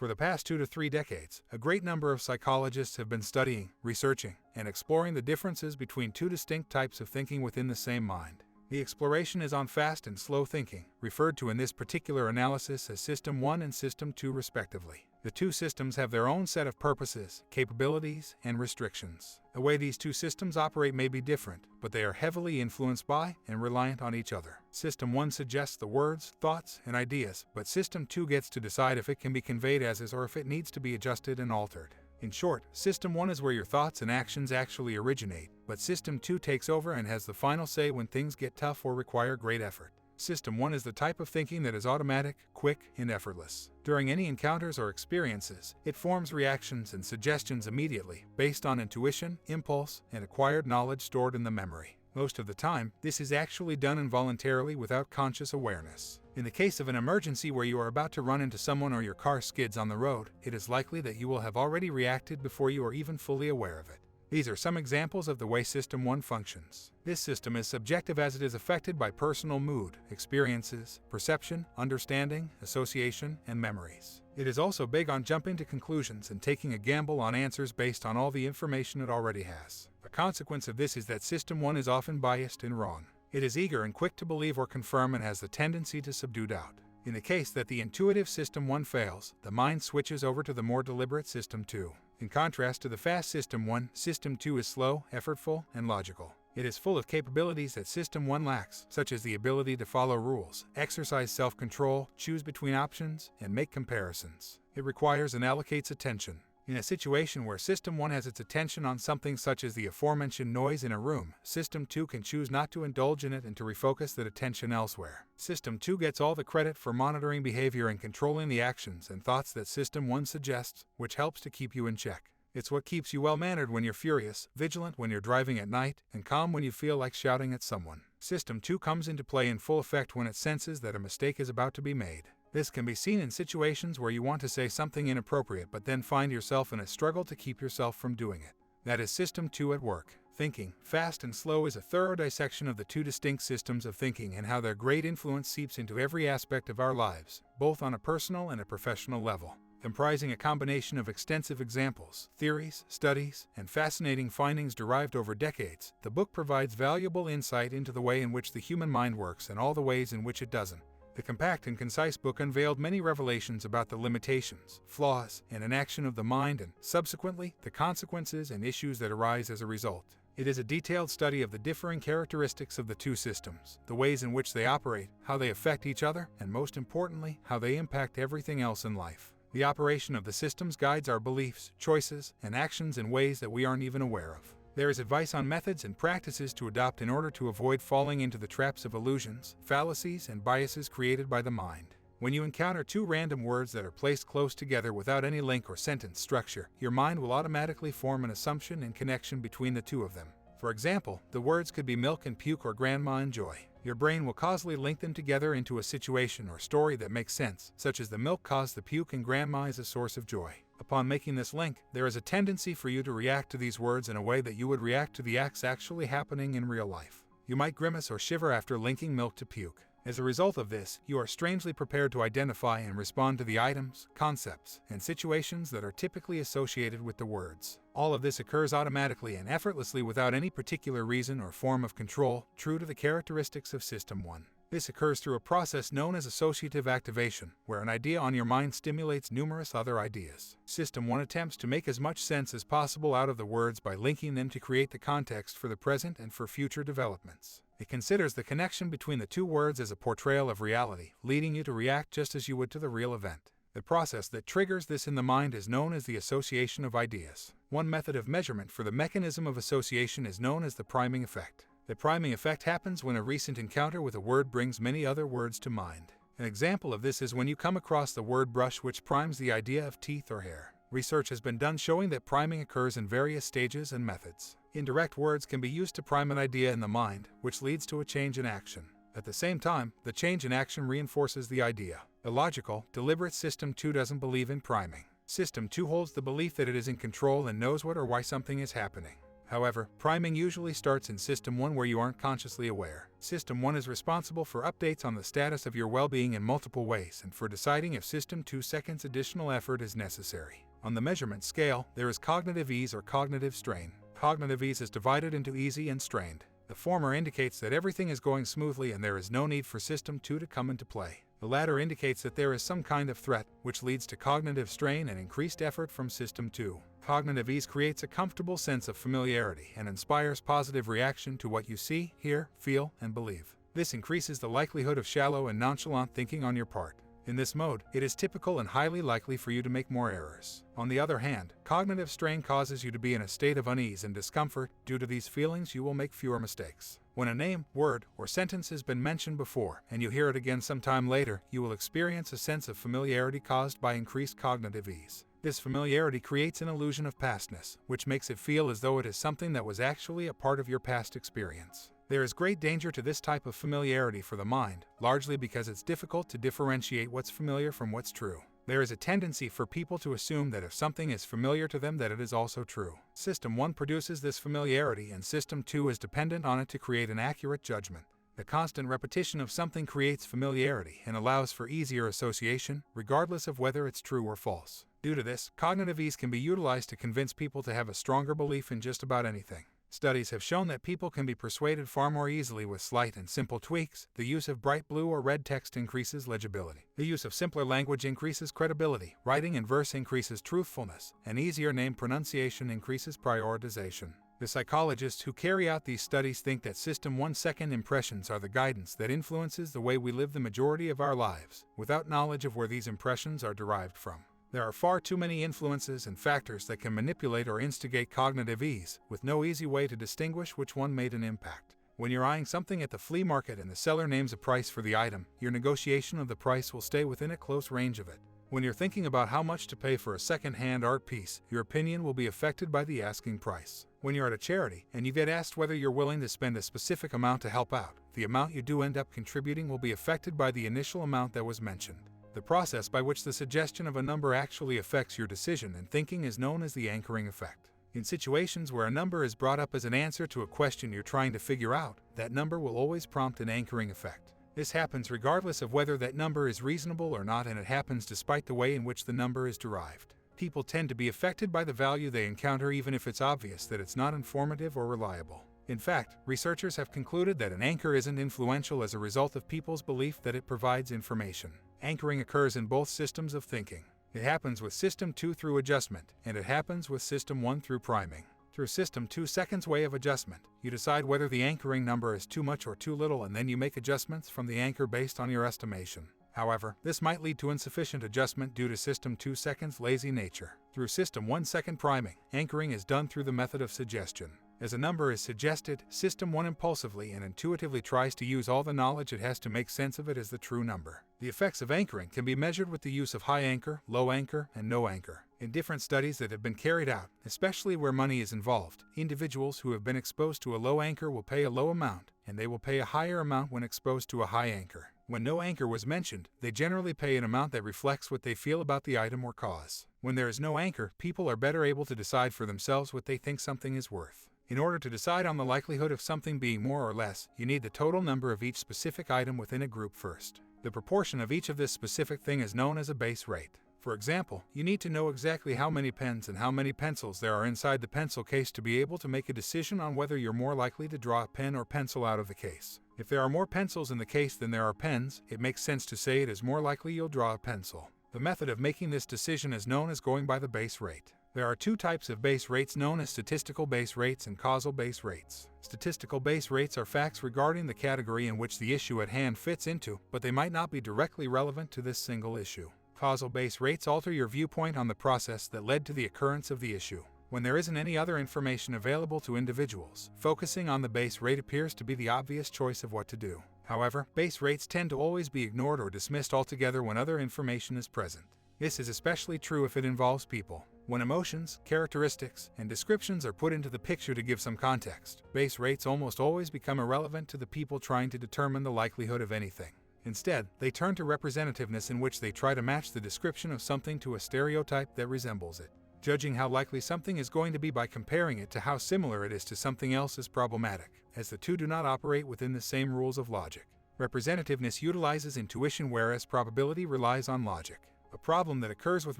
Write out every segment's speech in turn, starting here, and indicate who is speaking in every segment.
Speaker 1: For the past 2 to 3 decades, a great number of psychologists have been studying, researching, and exploring the differences between two distinct types of thinking within the same mind. The exploration is on fast and slow thinking, referred to in this particular analysis as System 1 and System 2 respectively. The two systems have their own set of purposes, capabilities, and restrictions. The way these two systems operate may be different, but they are heavily influenced by and reliant on each other. System 1 suggests the words, thoughts, and ideas, but System 2 gets to decide if it can be conveyed as is or if it needs to be adjusted and altered. In short, System 1 is where your thoughts and actions actually originate, but System 2 takes over and has the final say when things get tough or require great effort. System 1 is the type of thinking that is automatic, quick, and effortless. During any encounters or experiences, it forms reactions and suggestions immediately, based on intuition, impulse, and acquired knowledge stored in the memory. Most of the time, this is actually done involuntarily without conscious awareness. In the case of an emergency where you are about to run into someone or your car skids on the road, it is likely that you will have already reacted before you are even fully aware of it. These are some examples of the way System 1 functions. This system is subjective as it is affected by personal mood, experiences, perception, understanding, association, and memories. It is also big on jumping to conclusions and taking a gamble on answers based on all the information it already has. A consequence of this is that System 1 is often biased and wrong. It is eager and quick to believe or confirm and has the tendency to subdue doubt. In the case that the intuitive System 1 fails, the mind switches over to the more deliberate System 2. In contrast to the fast System 1, System 2 is slow, effortful, and logical. It is full of capabilities that System 1 lacks, such as the ability to follow rules, exercise self-control, choose between options, and make comparisons. It requires and allocates attention. In a situation where System 1 has its attention on something such as the aforementioned noise in a room, System 2 can choose not to indulge in it and to refocus that attention elsewhere. System 2 gets all the credit for monitoring behavior and controlling the actions and thoughts that System 1 suggests, which helps to keep you in check. It's what keeps you well-mannered when you're furious, vigilant when you're driving at night, and calm when you feel like shouting at someone. System 2 comes into play in full effect when it senses that a mistake is about to be made. This can be seen in situations where you want to say something inappropriate but then find yourself in a struggle to keep yourself from doing it. That is System 2 at work. Thinking, fast and slow, is a thorough dissection of the two distinct systems of thinking and how their great influence seeps into every aspect of our lives, both on a personal and a professional level. Comprising a combination of extensive examples, theories, studies, and fascinating findings derived over decades, the book provides valuable insight into the way in which the human mind works and all the ways in which it doesn't. The compact and concise book unveiled many revelations about the limitations, flaws, and inaction of the mind and, subsequently, the consequences and issues that arise as a result. It is a detailed study of the differing characteristics of the two systems, the ways in which they operate, how they affect each other, and most importantly, how they impact everything else in life. The operation of the systems guides our beliefs, choices, and actions in ways that we aren't even aware of. There is advice on methods and practices to adopt in order to avoid falling into the traps of illusions, fallacies, and biases created by the mind. When you encounter two random words that are placed close together without any link or sentence structure, your mind will automatically form an assumption and connection between the two of them. For example, the words could be milk and puke or grandma and joy. Your brain will causally link them together into a situation or story that makes sense, such as the milk caused the puke and grandma is a source of joy. Upon making this link, there is a tendency for you to react to these words in a way that you would react to the acts actually happening in real life. You might grimace or shiver after linking milk to puke. As a result of this, you are strangely prepared to identify and respond to the items, concepts, and situations that are typically associated with the words. All of this occurs automatically and effortlessly without any particular reason or form of control, true to the characteristics of System 1. This occurs through a process known as associative activation, where an idea on your mind stimulates numerous other ideas. System 1 attempts to make as much sense as possible out of the words by linking them to create the context for the present and for future developments. It considers the connection between the two words as a portrayal of reality, leading you to react just as you would to the real event. The process that triggers this in the mind is known as the association of ideas. One method of measurement for the mechanism of association is known as the priming effect. The priming effect happens when a recent encounter with a word brings many other words to mind. An example of this is when you come across the word brush, which primes the idea of teeth or hair. Research has been done showing that priming occurs in various stages and methods. Indirect words can be used to prime an idea in the mind, which leads to a change in action. At the same time, the change in action reinforces the idea. The logical, deliberate System 2 doesn't believe in priming. System 2 holds the belief that it is in control and knows what or why something is happening. However, priming usually starts in System 1 where you aren't consciously aware. System 1 is responsible for updates on the status of your well-being in multiple ways and for deciding if System 2 seconds additional effort is necessary. On the measurement scale, there is cognitive ease or cognitive strain. Cognitive ease is divided into easy and strained. The former indicates that everything is going smoothly and there is no need for System 2 to come into play. The latter indicates that there is some kind of threat, which leads to cognitive strain and increased effort from System 2. Cognitive ease creates a comfortable sense of familiarity and inspires positive reaction to what you see, hear, feel, and believe. This increases the likelihood of shallow and nonchalant thinking on your part. In this mode, it is typical and highly likely for you to make more errors. On the other hand, cognitive strain causes you to be in a state of unease and discomfort. Due to these feelings, you will make fewer mistakes. When a name, word, or sentence has been mentioned before, and you hear it again sometime later, you will experience a sense of familiarity caused by increased cognitive ease. This familiarity creates an illusion of pastness, which makes it feel as though it is something that was actually a part of your past experience. There is great danger to this type of familiarity for the mind, largely because it's difficult to differentiate what's familiar from what's true. There is a tendency for people to assume that if something is familiar to them that it is also true. System 1 produces this familiarity and System 2 is dependent on it to create an accurate judgment. The constant repetition of something creates familiarity and allows for easier association, regardless of whether it's true or false. Due to this, cognitive ease can be utilized to convince people to have a stronger belief in just about anything. Studies have shown that people can be persuaded far more easily with slight and simple tweaks. The use of bright blue or red text increases legibility. The use of simpler language increases credibility. Writing in verse increases truthfulness, and easier name pronunciation increases prioritization. The psychologists who carry out these studies think that System 1 second impressions are the guidance that influences the way we live the majority of our lives, without knowledge of where these impressions are derived from. There are far too many influences and factors that can manipulate or instigate cognitive ease, with no easy way to distinguish which one made an impact. When you're eyeing something at the flea market and the seller names a price for the item, your negotiation of the price will stay within a close range of it. When you're thinking about how much to pay for a second-hand art piece, your opinion will be affected by the asking price. When you're at a charity and you get asked whether you're willing to spend a specific amount to help out, the amount you do end up contributing will be affected by the initial amount that was mentioned. The process by which the suggestion of a number actually affects your decision and thinking is known as the anchoring effect. In situations where a number is brought up as an answer to a question you're trying to figure out, that number will always prompt an anchoring effect. This happens regardless of whether that number is reasonable or not, and it happens despite the way in which the number is derived. People tend to be affected by the value they encounter even if it's obvious that it's not informative or reliable. In fact, researchers have concluded that an anchor isn't influential as a result of people's belief that it provides information. Anchoring occurs in both systems of thinking. It happens with System 2 through adjustment, and it happens with System 1 through priming. Through System 2 seconds way of adjustment, you decide whether the anchoring number is too much or too little, and then you make adjustments from the anchor based on your estimation. However, this might lead to insufficient adjustment due to System 2 seconds lazy nature. Through System 1 second priming, anchoring is done through the method of suggestion. As a number is suggested, System 1 impulsively and intuitively tries to use all the knowledge it has to make sense of it as the true number. The effects of anchoring can be measured with the use of high anchor, low anchor, and no anchor. In different studies that have been carried out, especially where money is involved, individuals who have been exposed to a low anchor will pay a low amount, and they will pay a higher amount when exposed to a high anchor. When no anchor was mentioned, they generally pay an amount that reflects what they feel about the item or cause. When there is no anchor, people are better able to decide for themselves what they think something is worth. In order to decide on the likelihood of something being more or less, you need the total number of each specific item within a group first. The proportion of each of this specific thing is known as a base rate. For example, you need to know exactly how many pens and how many pencils there are inside the pencil case to be able to make a decision on whether you're more likely to draw a pen or pencil out of the case. If there are more pencils in the case than there are pens, it makes sense to say it is more likely you'll draw a pencil. The method of making this decision is known as going by the base rate. There are two types of base rates known as statistical base rates and causal base rates. Statistical base rates are facts regarding the category in which the issue at hand fits into, but they might not be directly relevant to this single issue. Causal base rates alter your viewpoint on the process that led to the occurrence of the issue. When there isn't any other information available to individuals, focusing on the base rate appears to be the obvious choice of what to do. However, base rates tend to always be ignored or dismissed altogether when other information is present. This is especially true if it involves people. When emotions, characteristics, and descriptions are put into the picture to give some context, base rates almost always become irrelevant to the people trying to determine the likelihood of anything. Instead, they turn to representativeness, in which they try to match the description of something to a stereotype that resembles it. Judging how likely something is going to be by comparing it to how similar it is to something else is problematic, as the two do not operate within the same rules of logic. Representativeness utilizes intuition, whereas probability relies on logic. A problem that occurs with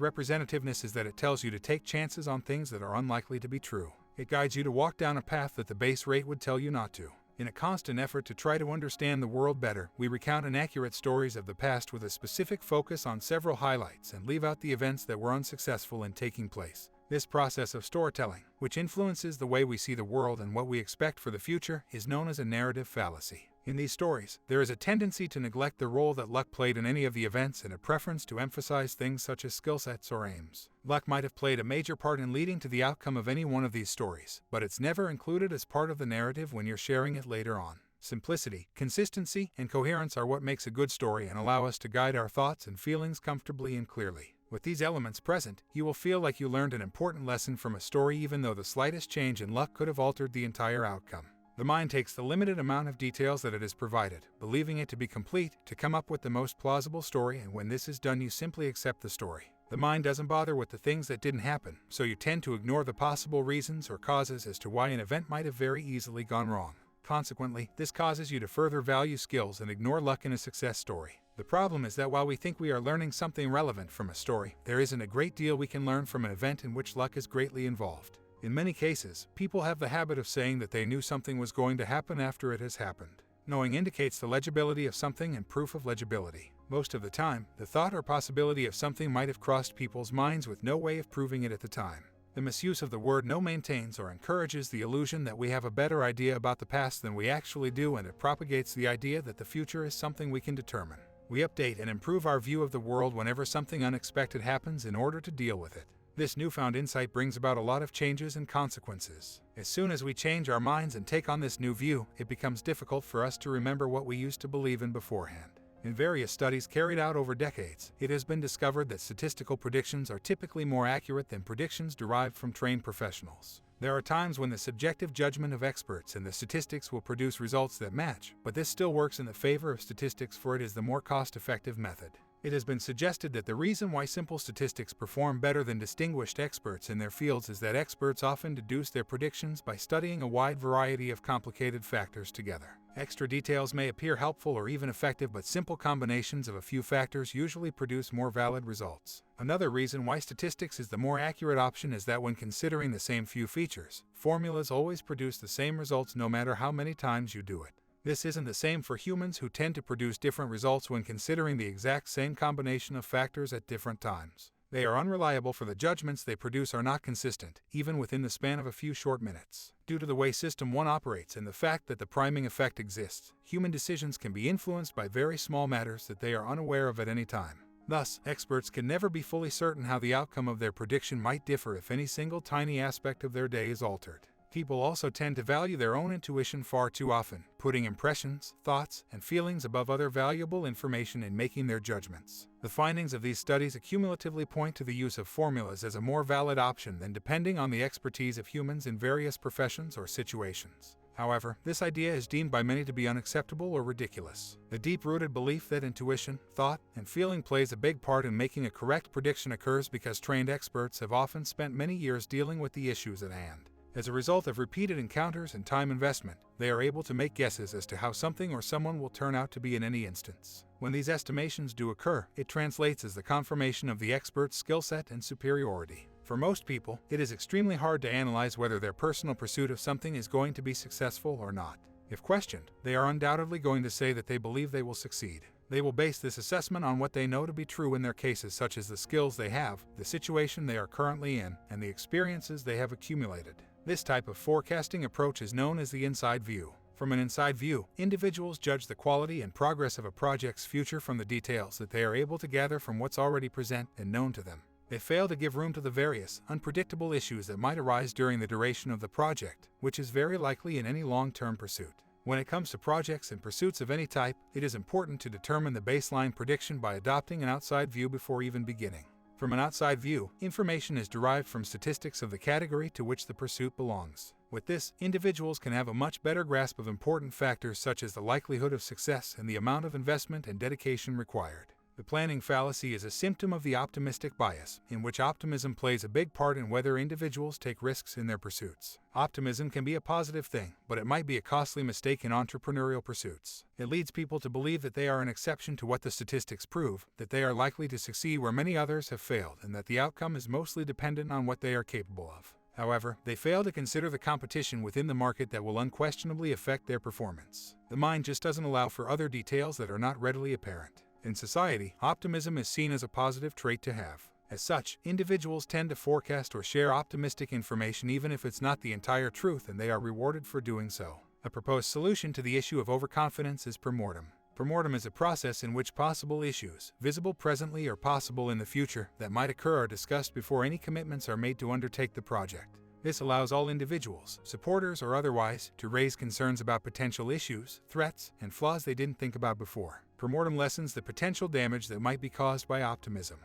Speaker 1: representativeness is that it tells you to take chances on things that are unlikely to be true. It guides you to walk down a path that the base rate would tell you not to. In a constant effort to try to understand the world better, we recount inaccurate stories of the past with a specific focus on several highlights and leave out the events that were unsuccessful in taking place. This process of storytelling, which influences the way we see the world and what we expect for the future, is known as a narrative fallacy. In these stories, there is a tendency to neglect the role that luck played in any of the events and a preference to emphasize things such as skill sets or aims. Luck might have played a major part in leading to the outcome of any one of these stories, but it's never included as part of the narrative when you're sharing it later on. Simplicity, consistency, and coherence are what makes a good story and allow us to guide our thoughts and feelings comfortably and clearly. With these elements present, you will feel like you learned an important lesson from a story, even though the slightest change in luck could have altered the entire outcome. The mind takes the limited amount of details that it is provided, believing it to be complete, to come up with the most plausible story, and when this is done, you simply accept the story. The mind doesn't bother with the things that didn't happen, so you tend to ignore the possible reasons or causes as to why an event might have very easily gone wrong. Consequently, this causes you to further value skills and ignore luck in a success story. The problem is that while we think we are learning something relevant from a story, there isn't a great deal we can learn from an event in which luck is greatly involved. In many cases, people have the habit of saying that they knew something was going to happen after it has happened. Knowing indicates the legibility of something and proof of legibility. Most of the time, the thought or possibility of something might have crossed people's minds with no way of proving it at the time. The misuse of the word know maintains or encourages the illusion that we have a better idea about the past than we actually do, and it propagates the idea that the future is something we can determine. We update and improve our view of the world whenever something unexpected happens in order to deal with it. This newfound insight brings about a lot of changes and consequences. As soon as we change our minds and take on this new view, it becomes difficult for us to remember what we used to believe in beforehand. In various studies carried out over decades, it has been discovered that statistical predictions are typically more accurate than predictions derived from trained professionals. There are times when the subjective judgment of experts and the statistics will produce results that match, but this still works in the favor of statistics, for it is the more cost-effective method. It has been suggested that the reason why simple statistics perform better than distinguished experts in their fields is that experts often deduce their predictions by studying a wide variety of complicated factors together. Extra details may appear helpful or even effective, but simple combinations of a few factors usually produce more valid results. Another reason why statistics is the more accurate option is that when considering the same few features, formulas always produce the same results no matter how many times you do it. This isn't the same for humans, who tend to produce different results when considering the exact same combination of factors at different times. They are unreliable, for the judgments they produce are not consistent, even within the span of a few short minutes. Due to the way System 1 operates and the fact that the priming effect exists, human decisions can be influenced by very small matters that they are unaware of at any time. Thus, experts can never be fully certain how the outcome of their prediction might differ if any single tiny aspect of their day is altered. People also tend to value their own intuition far too often, putting impressions, thoughts, and feelings above other valuable information in making their judgments. The findings of these studies accumulatively point to the use of formulas as a more valid option than depending on the expertise of humans in various professions or situations. However, this idea is deemed by many to be unacceptable or ridiculous. The deep-rooted belief that intuition, thought, and feeling plays a big part in making a correct prediction occurs because trained experts have often spent many years dealing with the issues at hand. As a result of repeated encounters and time investment, they are able to make guesses as to how something or someone will turn out to be in any instance. When these estimations do occur, it translates as the confirmation of the expert's skill set and superiority. For most people, it is extremely hard to analyze whether their personal pursuit of something is going to be successful or not. If questioned, they are undoubtedly going to say that they believe they will succeed. They will base this assessment on what they know to be true in their cases, such as the skills they have, the situation they are currently in, and the experiences they have accumulated. This type of forecasting approach is known as the inside view. From an inside view, individuals judge the quality and progress of a project's future from the details that they are able to gather from what's already present and known to them. They fail to give room to the various, unpredictable issues that might arise during the duration of the project, which is very likely in any long-term pursuit. When it comes to projects and pursuits of any type, it is important to determine the baseline prediction by adopting an outside view before even beginning. From an outside view, information is derived from statistics of the category to which the pursuit belongs. With this, individuals can have a much better grasp of important factors such as the likelihood of success and the amount of investment and dedication required. The planning fallacy is a symptom of the optimistic bias, in which optimism plays a big part in whether individuals take risks in their pursuits. Optimism can be a positive thing, but it might be a costly mistake in entrepreneurial pursuits. It leads people to believe that they are an exception to what the statistics prove, that they are likely to succeed where many others have failed, and that the outcome is mostly dependent on what they are capable of. However, they fail to consider the competition within the market that will unquestionably affect their performance. The mind just doesn't allow for other details that are not readily apparent. In society, optimism is seen as a positive trait to have. As such, individuals tend to forecast or share optimistic information even if it's not the entire truth, and they are rewarded for doing so. A proposed solution to the issue of overconfidence is premortem. Premortem is a process in which possible issues, visible presently or possible in the future, that might occur are discussed before any commitments are made to undertake the project. This allows all individuals, supporters or otherwise, to raise concerns about potential issues, threats, and flaws they didn't think about before. Premortem lessens the potential damage that might be caused by optimism.